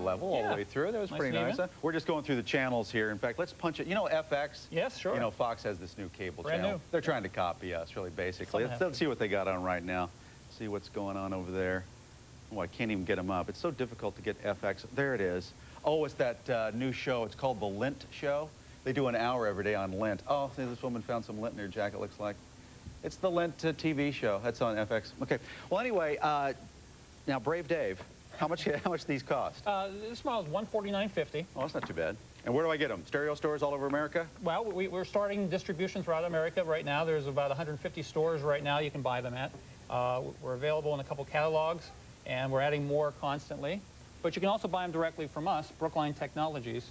level all the way through. That was pretty nice. Huh? We're just going through the channels here. In fact, let's punch it. You know FX? Yes, sure. You know, Fox has this new cable Brand channel. New. They're trying to copy us, really, basically. Let's see what they got on right now. See what's going on over there. Oh, I can't even get them up. It's so difficult to get FX. There it is. Oh, it's that new show. It's called The Lint Show. They do an hour every day on lint. Oh, see, this woman found some lint in her jacket, looks like. It's the Lint TV show. That's on FX. Okay. Well, anyway, now, Brave Dave, how much these cost? This model is $149.50. Oh, that's not too bad. And where do I get them? Stereo stores all over America? Well, we're starting distribution throughout America right now. There's about 150 stores right now you can buy them at. We're available in a couple catalogs, and we're adding more constantly. But you can also buy them directly from us, Brookline Technologies.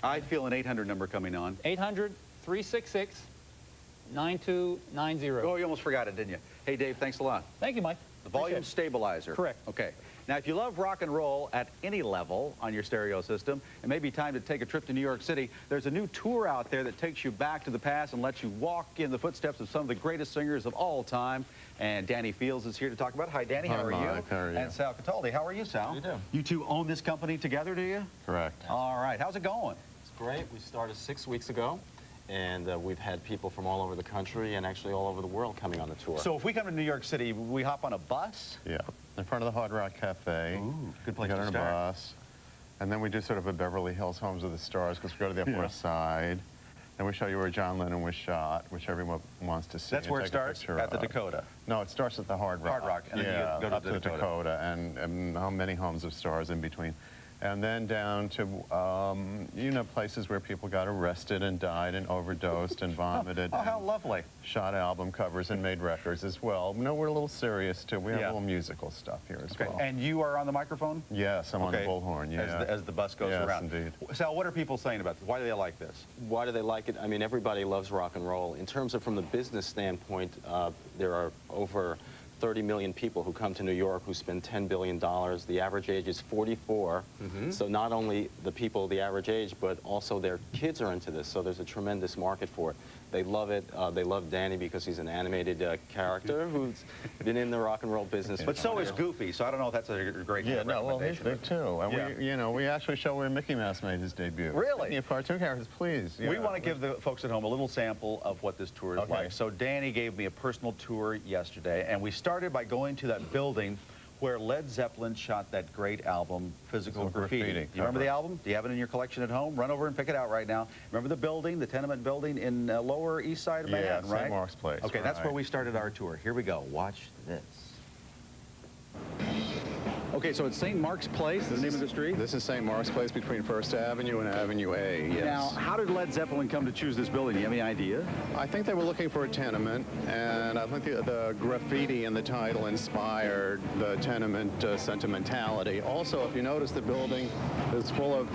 I feel an 800 number coming on. 800-366-9290. Oh, you almost forgot it, didn't you? Hey, Dave, thanks a lot. Thank you, Mike. The volume stabilizer. Correct. Okay. Now, if you love rock and roll at any level on your stereo system, it may be time to take a trip to New York City. There's a new tour out there that takes you back to the past and lets you walk in the footsteps of some of the greatest singers of all time. And Danny Fields is here to talk about it. Hi, Danny. How are you? Mike, how are you? And Sal Cataldi. How are you, Sal? How do you do? You two own this company together, do you? Correct. All right. How's it going? It's great. We started 6 weeks ago, and we've had people from all over the country and actually all over the world coming on the tour. So if we come to New York City, we hop on a bus? Yeah, in front of the Hard Rock Cafe. Ooh, good place to start. On a bus, and then we do sort of a Beverly Hills Homes of the Stars because we go to the Upper West Side. And we show you where John Lennon was shot, which everyone wants to see. That's where it starts? At the Dakota? No, it starts at the Hard Rock. Hard Rock, and then you go to the Dakota. And how many Homes of Stars in between. And then down to, you know, places where people got arrested and died and overdosed and vomited. Oh, how lovely. Shot album covers and made records as well. No, we're a little serious, too. We have a little musical stuff here as well. And you are on the microphone? Yes, I'm on the bullhorn, yeah. As the bus goes around. Yes, indeed. Sal, what are people saying about this? Why do they like this? Why do they like it? I mean, everybody loves rock and roll. In terms of from the business standpoint, there are over 30 million people who come to New York who spend $10 billion. The average age is 44. So not only the people the average age, but also their kids are into this. So there's a tremendous market for it. They love it. They love Danny because he's an animated character who's been in the rock and roll business. But so is Goofy, so I don't know if that's a great recommendation. Well, he's big too. And we, you know, we actually show where Mickey Mouse made his debut. Really? Speaking of cartoon characters, please. We want to give the folks at home a little sample of what this tour is like. So Danny gave me a personal tour yesterday, and we started by going to that building where Led Zeppelin shot that great album, Physical Graffiti. Do you remember the album? Do you have it in your collection at home? Run over and pick it out right now. Remember the building, the tenement building in Lower East Side of Manhattan, right? St. Mark's Place. Okay, that's where we started our tour. Here we go. Watch this. Okay, so it's St. Mark's Place, the name of the street? This is St. Mark's Place between First Avenue and Avenue A, yes. Now, how did Led Zeppelin come to choose this building? Do you have any idea? I think they were looking for a tenement, and I think the graffiti in the title inspired the tenement sentimentality. Also, if you notice, the building is full of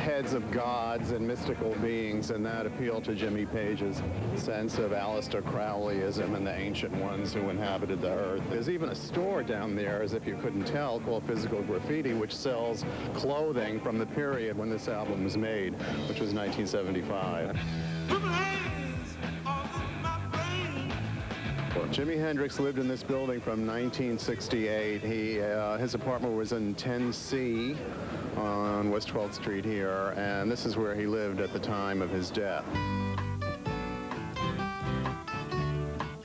heads of gods and mystical beings, and that appealed to Jimmy Page's sense of Aleister Crowleyism and the ancient ones who inhabited the earth. There's even a store down there, as if you couldn't tell, called Physical Graffiti, which sells clothing from the period when this album was made, which was 1975. Jimi Hendrix lived in this building from 1968. His apartment was in 10C on West 12th Street here, and this is where he lived at the time of his death.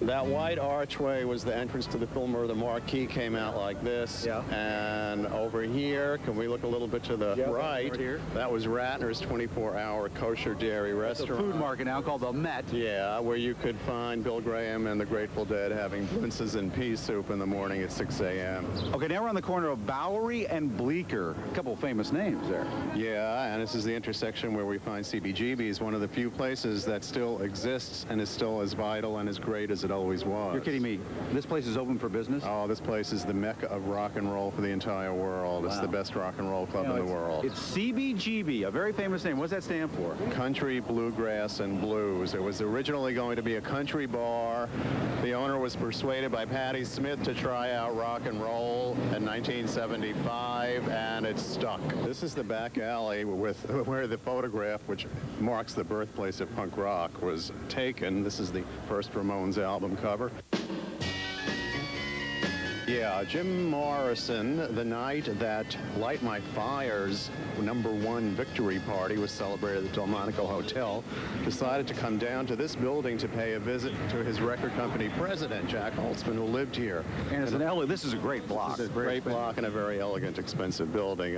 That wide archway was the entrance to the Fillmore. The marquee came out like this. Yeah. And over here, can we look a little bit to the right? Right here. That was Ratner's 24-hour kosher dairy restaurant. It's a food market now called the Met. Yeah, where you could find Bill Graham and the Grateful Dead having blintzes and pea soup in the morning at 6 a.m. Okay, now we're on the corner of Bowery and Bleecker. A couple of famous names there. Yeah, and this is the intersection where we find CBGB's, one of the few places that still exists and is still as vital and as great as it always was. You're kidding me. This place is open for business? Oh, this place is the mecca of rock and roll for the entire world. Wow. It's the best rock and roll club in the world. It's CBGB, a very famous name. What does that stand for? Country, Bluegrass, and Blues. It was originally going to be a country bar. The owner was persuaded by Patti Smith to try out rock and roll in 1975, and it stuck. This is the back alley where the photograph, which marks the birthplace of punk rock, was taken. This is the first Ramones album cover. Yeah, Jim Morrison, the night that Light My Fire's #1 victory party was celebrated at the Delmonico Hotel, decided to come down to this building to pay a visit to his record company president, Jack Holtzman, who lived here. And this is a great block. It's a great block and a very elegant, expensive building.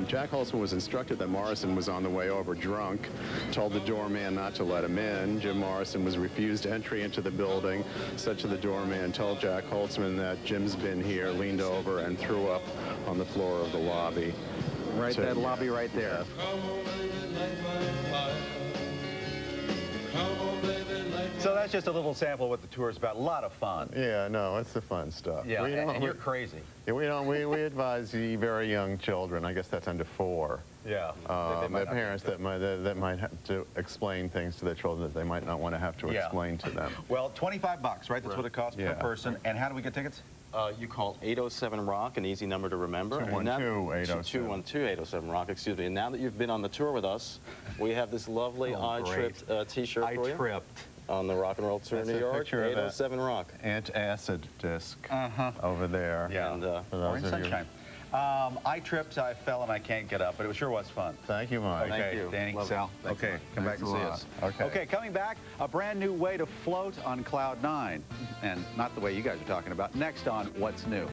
Jack Holtzman was instructed that Morrison was on the way over drunk, told the doorman not to let him in. Jim Morrison was refused entry into the building, said to the doorman, tell Jack Holtzman that Jim's been here, leaned over and threw up on the floor of the lobby. Right, that lobby right there. So that's just a little sample of what the tour is about. A lot of fun. Yeah, no, it's the fun stuff. Yeah, and you're crazy. Yeah, we advise the very young children, I guess that's under 4. Yeah. The parents that might have to explain things to their children that they might not want to have to explain to them. Well, $25, right? That's what it costs per person. And how do we get tickets? You call 807-ROCK, an easy number to remember. 212-807. 212-807-ROCK, excuse me. And now that you've been on the tour with us, we have this lovely I Tripped t-shirt for you. I Tripped. On the Rock and Roll Tour in New York, 807-ROCK. Antacid disc over there. Yeah, and, for those Orange of Sunshine. I tripped, I fell, and I can't get up, but it sure was fun. Thank you, Mike. Okay, Thank you. Danny, Love Sal. it. Okay, come back and see us. Okay, coming back, a brand new way to float on Cloud 9. And not the way you guys are talking about. Next on What's New.